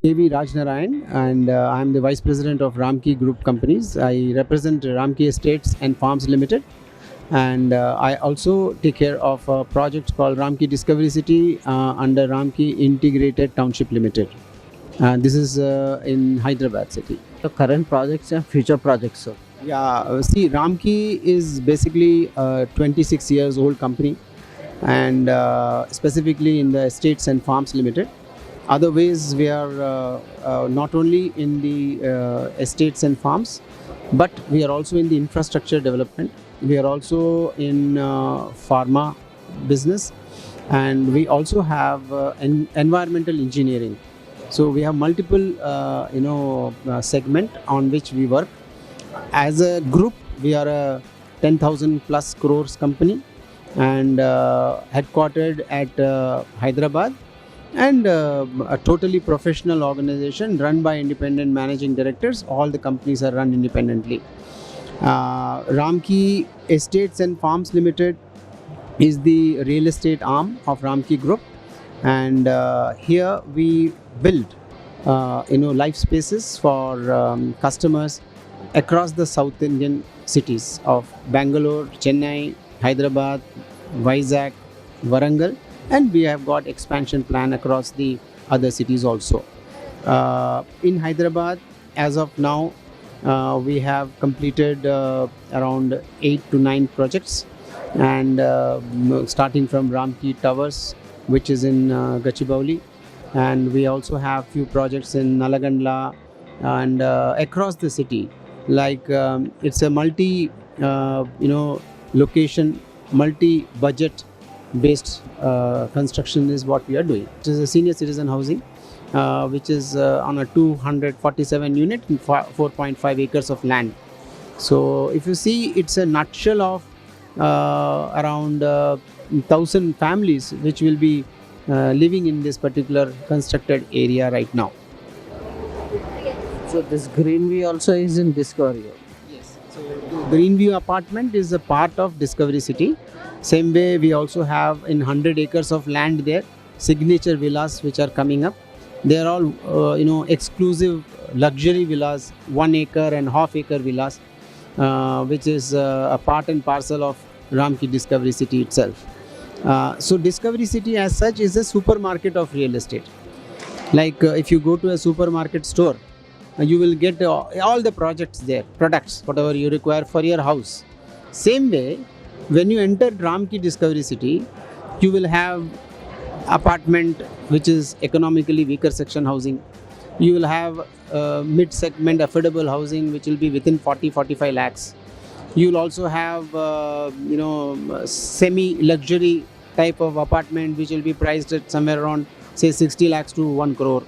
K.V. Rajnarayan, and I'm the Vice President of Ramki Group Companies. I represent Ramki Estates and Farms Limited, and I also take care of a project called Ramki Discovery City under Ramki Integrated Township Limited. This is in Hyderabad city. The current projects and future projects, sir. Yeah, see, Ramki is basically a 26 years old company, and specifically in the Estates and Farms Limited. Otherwise, we are not only in the estates and farms, but we are also in the infrastructure development. We are also in pharma business, and we also have environmental engineering. So we have multiple, segment on which we work. As a group, we are a 10,000 plus crores company, and headquartered at Hyderabad, and a totally professional organization run by independent managing directors. All the companies are run independently. Ramki Estates and Farms Limited is the real estate arm of Ramki Group, and here we build life spaces for customers across the South Indian cities of Bangalore, Chennai, Hyderabad, Vizag, Warangal, and we have got expansion plan across the other cities also. In Hyderabad, as of now, we have completed around 8 to 9 projects, and starting from Ramki Towers, which is in Gachibowli, and we also have few projects in Nalagandla and across the city. Like it's a multi, location, multi-budget based construction is what we are doing. It is a senior citizen housing, which is on a 247 unit in 4.5 acres of land. So if you see, it's a nutshell of around 1,000 families which will be living in this particular constructed area right now. So this Greenview also is in Discovery. Yes. So Greenview apartment is a part of Discovery City. Same way, we also have in 100 acres of land there, signature villas which are coming up. They are all, exclusive luxury villas, 1 acre and half acre villas, which is a part and parcel of Ramki Discovery City itself. So Discovery City as such is a supermarket of real estate. Like if you go to a supermarket store, you will get all the projects there, products, whatever you require for your house. Same way, when you enter Ramki Discovery City, you will have apartment which is economically weaker section housing. You will have mid-segment affordable housing which will be within 40-45 lakhs. You will also have semi-luxury type of apartment which will be priced at somewhere around say 60 lakhs to 1 crore.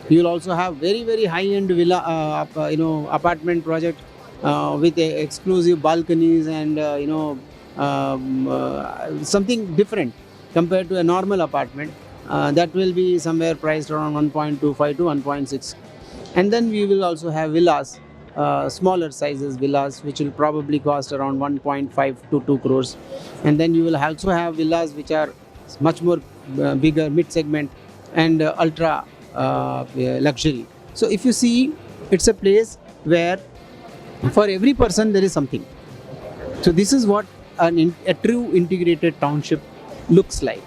You will also have very, very high-end villa, apartment project with exclusive balconies and something different compared to a normal apartment. That will be somewhere priced around 1.25 to 1.6. And then we will also have villas, smaller sizes villas, which will probably cost around 1.5 to 2 crores. And then you will also have villas which are much more bigger, mid-segment and ultra luxury. So if you see, it's a place where for every person there is something. So this is what a true integrated township looks like.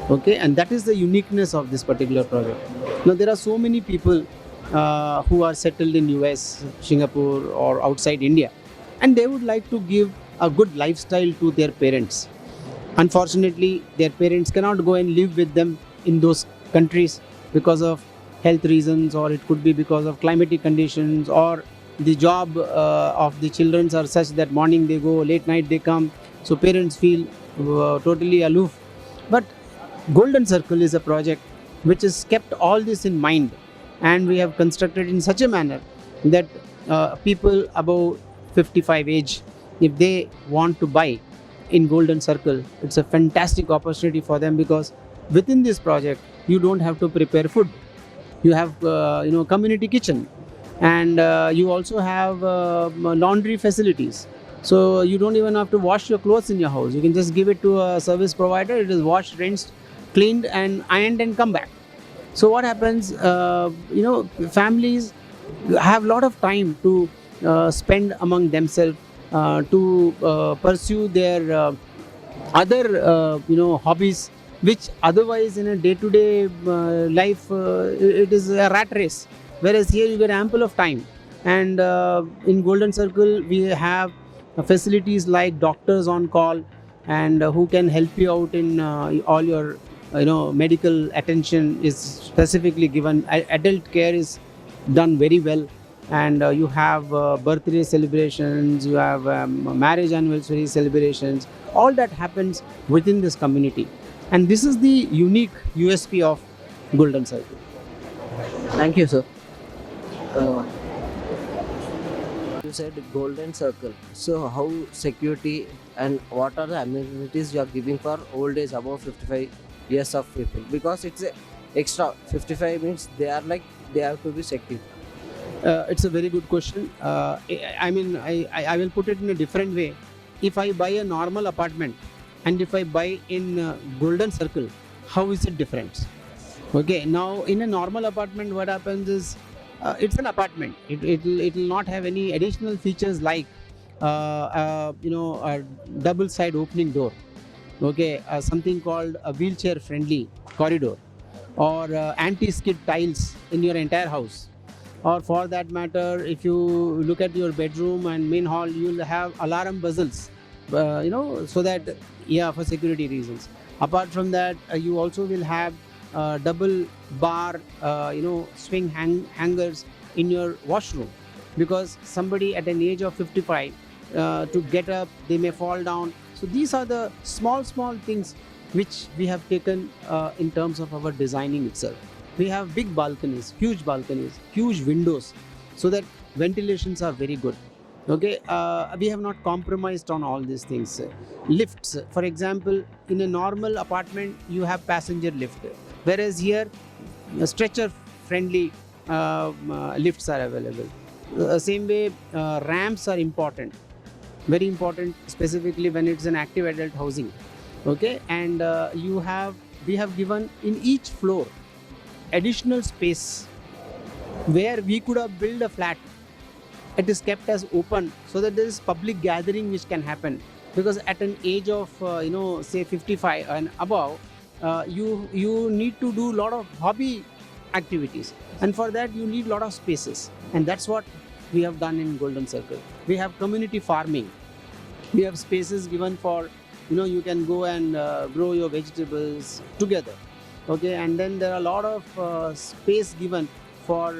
Okay, and that is the uniqueness of this particular project. Now there are so many people who are settled in US, Singapore or outside India, and they would like to give a good lifestyle to their parents. Unfortunately, their parents cannot go and live with them in those countries because of health reasons, or it could be because of climatic conditions, or the job of the children are such that morning they go, late night they come. So parents feel totally aloof. But Golden Circle is a project which has kept all this in mind, and we have constructed in such a manner that people above 55 age, if they want to buy in Golden Circle, it's a fantastic opportunity for them, because within this project you don't have to prepare food. You have community kitchen, and you also have laundry facilities. So you don't even have to wash your clothes in your house. You can just give it to a service provider. It is washed, rinsed, cleaned and ironed and come back. So what happens? Families have a lot of time to spend among themselves to pursue their other hobbies, which otherwise in a day-to-day life it is a rat race. Whereas here you get ample of time, and in Golden Circle we have facilities like doctors on call, and who can help you out in all your medical attention is specifically given. Adult care is done very well, and you have birthday celebrations, you have marriage anniversary celebrations. All that happens within this community, and this is the unique USP of Golden Circle. Thank you, sir. Uh, you said golden circle. So how security and what are the amenities you are giving for old age above 55 years of people? Because it's a extra 55 minutes. They are like they have to be secure. It's a very good question. I will put it in a different way. If I buy a normal apartment and if I buy in Golden Circle, how is it different? Okay, now in a normal apartment, what happens is it's an apartment. It will not have any additional features like a double side opening door. Okay, something called a wheelchair friendly corridor, or anti-skid tiles in your entire house, or for that matter, if you look at your bedroom and main hall, you'll have alarm buzzers, so that, yeah, for security reasons. Apart from that, you also will have double bar swing hangers in your washroom, because somebody at an age of 55, to get up they may fall down. So these are the small things which we have taken in terms of our designing itself. We have big balconies, huge windows, so that ventilations are very good. Okay, we have not compromised on all these things. Lifts, for example, in a normal apartment you have passenger lift, whereas here stretcher friendly lifts are available. Same way, ramps are important, very important, specifically when it's an active adult housing. Okay, and we have given in each floor additional space where we could have built a flat. It is kept as open so that there is public gathering which can happen, because at an age of say 55 and above, you need to do a lot of hobby activities, and for that you need a lot of spaces, and that's what we have done in Golden Circle. We have community farming, we have spaces given for you can go and grow your vegetables together. Okay, and then there are a lot of space given for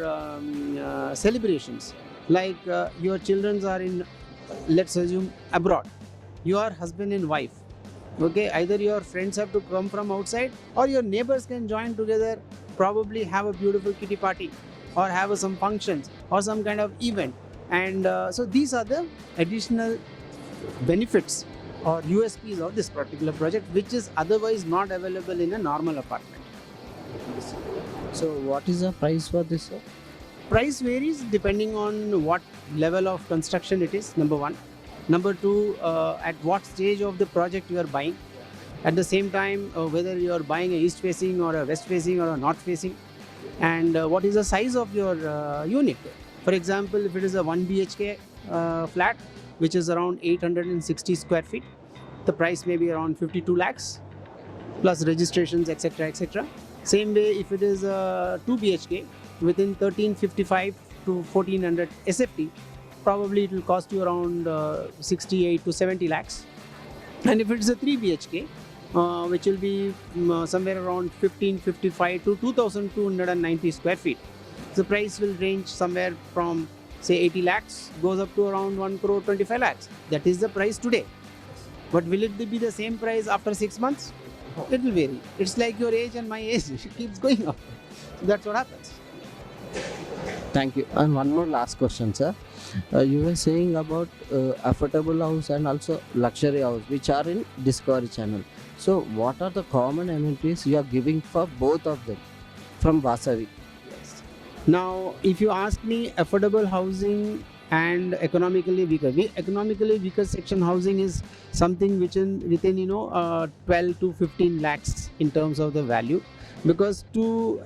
celebrations, like your children are in, let's assume, abroad, your husband and wife. Okay, either your friends have to come from outside, or your neighbors can join together, probably have a beautiful kitty party, or have some functions or some kind of event. And so these are the additional benefits or USPs of this particular project, which is otherwise not available in a normal apartment. So what is the price for this, sir? Price varies depending on what level of construction it is, number one. Number two, at what stage of the project you are buying. At the same time, whether you are buying a east facing or a west facing or a north facing, and what is the size of your unit. For example, if it is a 1 BHK flat, which is around 860 square feet, the price may be around 52 lakhs plus registrations, etc., etc. Same way, if it is a 2 BHK within 1355 to 1400 SFT, probably it will cost you around 68 to 70 lakhs. And if it is a 3 BHK, which will be somewhere around 1555 to 2290 square feet, the price will range somewhere from say 80 lakhs goes up to around 1 crore 25 lakhs. That is the price today. But will it be the same price after 6 months? It will vary. It's like your age and my age, it keeps going up. So that's what happens. Thank you. And one more last question, sir. You were saying about affordable house and also luxury house, which are in Discovery Channel. So what are the common amenities you are giving for both of them from Vasavi? Now, if you ask me, affordable housing and economically weaker. Economically weaker section housing is something which within 12 to 15 lakhs in terms of the value, because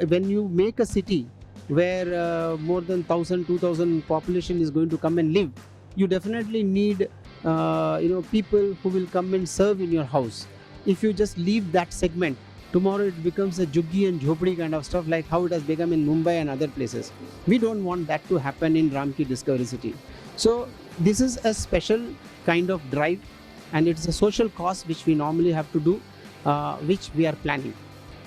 when you make a city where more than 1,000 2,000 population is going to come and live, you definitely need people who will come and serve in your house. If you just leave that segment, tomorrow it becomes a juggi and jhopdi kind of stuff, like how it has become in Mumbai and other places. We don't want that to happen in Ramki Discovery City. So this is a special kind of drive, and it's a social cost which we normally have to do, which we are planning.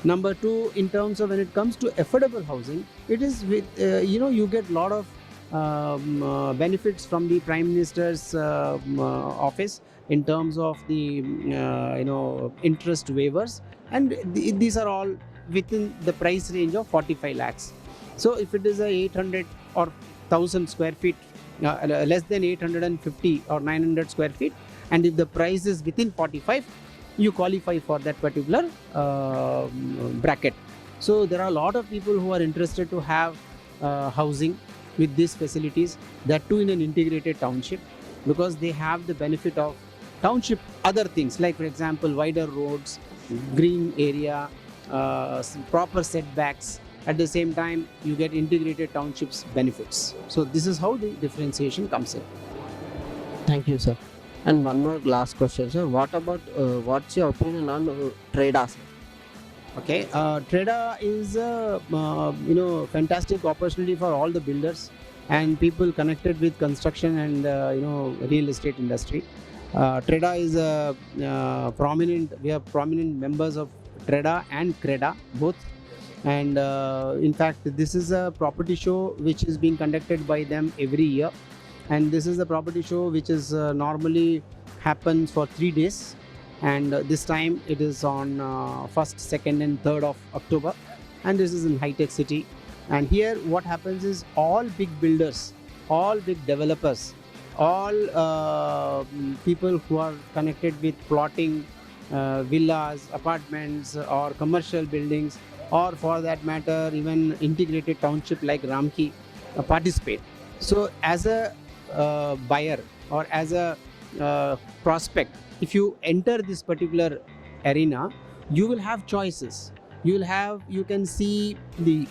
Number two, in terms of when it comes to affordable housing, it is with you get a lot of benefits from the Prime Minister's office in terms of the interest waivers, and these are all within the price range of 45 lakhs. So if it is a 800 or 1000 square feet, less than 850 or 900 square feet, and if the price is within 45, you qualify for that particular bracket. So there are a lot of people who are interested to have housing with these facilities, that too in an integrated township, because they have the benefit of township other things, like for example wider roads, green area, proper setbacks. At the same time, you get integrated townships benefits. So this is how the differentiation comes in. Thank you, sir. And one more last question, sir. What about what's your opinion on TREDA, sir? Okay, TREDA is a fantastic opportunity for all the builders and people connected with construction and real estate industry. TREDA is a prominent. We are prominent members of TREDA and CREDA both, and in fact this is a property show which is being conducted by them every year, and this is a property show which is normally happens for 3 days. And this time it is on 1st, 2nd and 3rd of October, and this is in Hi-Tech City. And here what happens is all big builders, all big developers, all people who are connected with plotting villas, apartments or commercial buildings, or for that matter even integrated township like Ramki, participate. So as a buyer or as a prospect, if you enter this particular arena, you will have choices. You can see the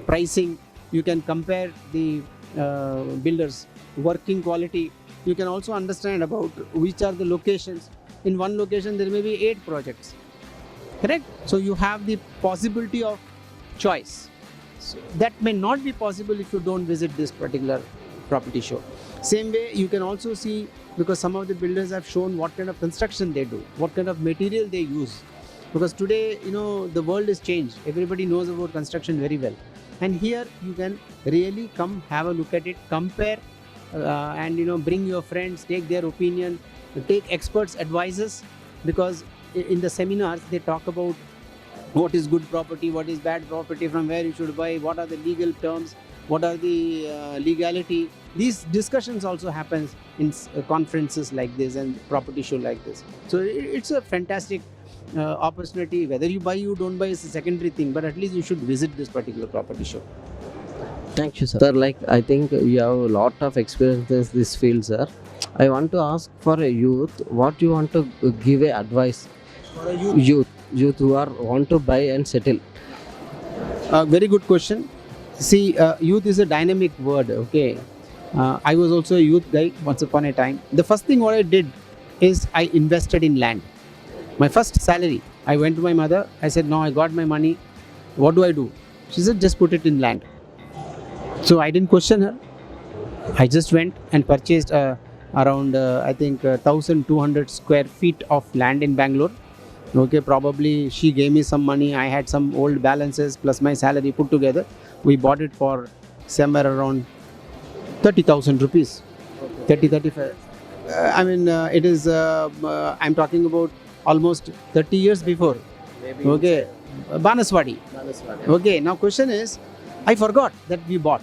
pricing. You can compare the builders' working quality. You can also understand about which are the locations. In one location there may be 8 projects, correct? So you have the possibility of choice. So that may not be possible if you don't visit this particular property show. Same way you can also see, because some of the builders have shown what kind of construction they do, what kind of material they use. Because today, the world has changed. Everybody knows about construction very well. And here you can really come have a look at it, compare, and bring your friends, take their opinion, take experts' advices. Because in the seminars they talk about what is good property, what is bad property, from where you should buy, what are the legal terms, what are the legality. These discussions also happens in conferences like this and property show like this. So it's a fantastic opportunity. Whether you buy, you don't buy is a secondary thing, but at least you should visit this particular property show. Thank you, sir. Sir, I think you have a lot of experience in this field, sir. I want to ask for a youth, what you want to give a advice For a youth who want to buy and settle. very good question. See, youth is a dynamic word, okay. I was also a youth guy once upon a time. The first thing what I did is I invested in land. My first salary, I went to my mother. I said, no, I got my money. What do I do? She said, just put it in land. So I didn't question her. I just went and purchased around, 1,200 square feet of land in Bangalore. Okay, probably she gave me some money. I had some old balances plus my salary put together. We bought it for somewhere around 30,000 rupees. 30, 35. It is, I'm talking about almost 30 years before. Maybe Okay, Banaswadi. Okay, now question is, I forgot that we bought.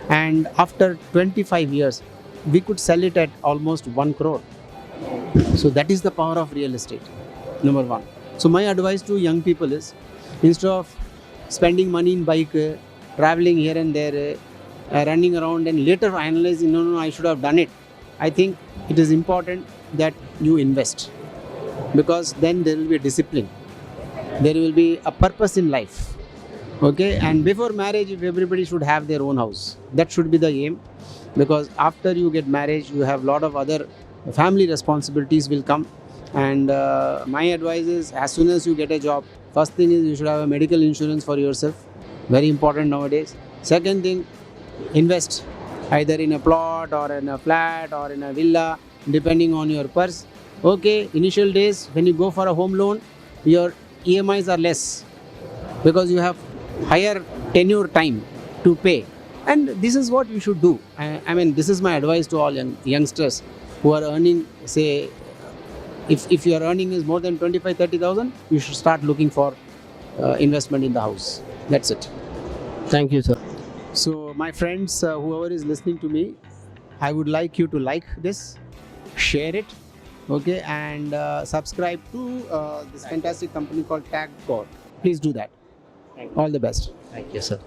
And after 25 years, we could sell it at almost 1 crore. So that is the power of real estate, number one. So my advice to young people is, instead of spending money in bike, traveling here and there, running around and later analyzing, no, I should have done it. I think it is important that you invest, because then there will be a discipline, there will be a purpose in life. Okay, and before marriage, if everybody should have their own house, that should be the aim, because after you get married, you have a lot of other family responsibilities will come. And my advice is, as soon as you get a job, first thing is you should have a medical insurance for yourself, very important nowadays. Second thing, invest either in a plot or in a flat or in a villa, depending on your purse. Okay, initial days when you go for a home loan, your EMIs are less because you have higher tenure time to pay, and this is what you should do. I mean, this is my advice to all youngsters who are earning, say, if your earning is more than 25-30,000, you should start looking for investment in the house. That's it. Thank you, sir. So my friends, whoever is listening to me, I would like you to like this, share it, okay, and subscribe to this fantastic company called Tag God. Please do that. All the best. Thank you, sir.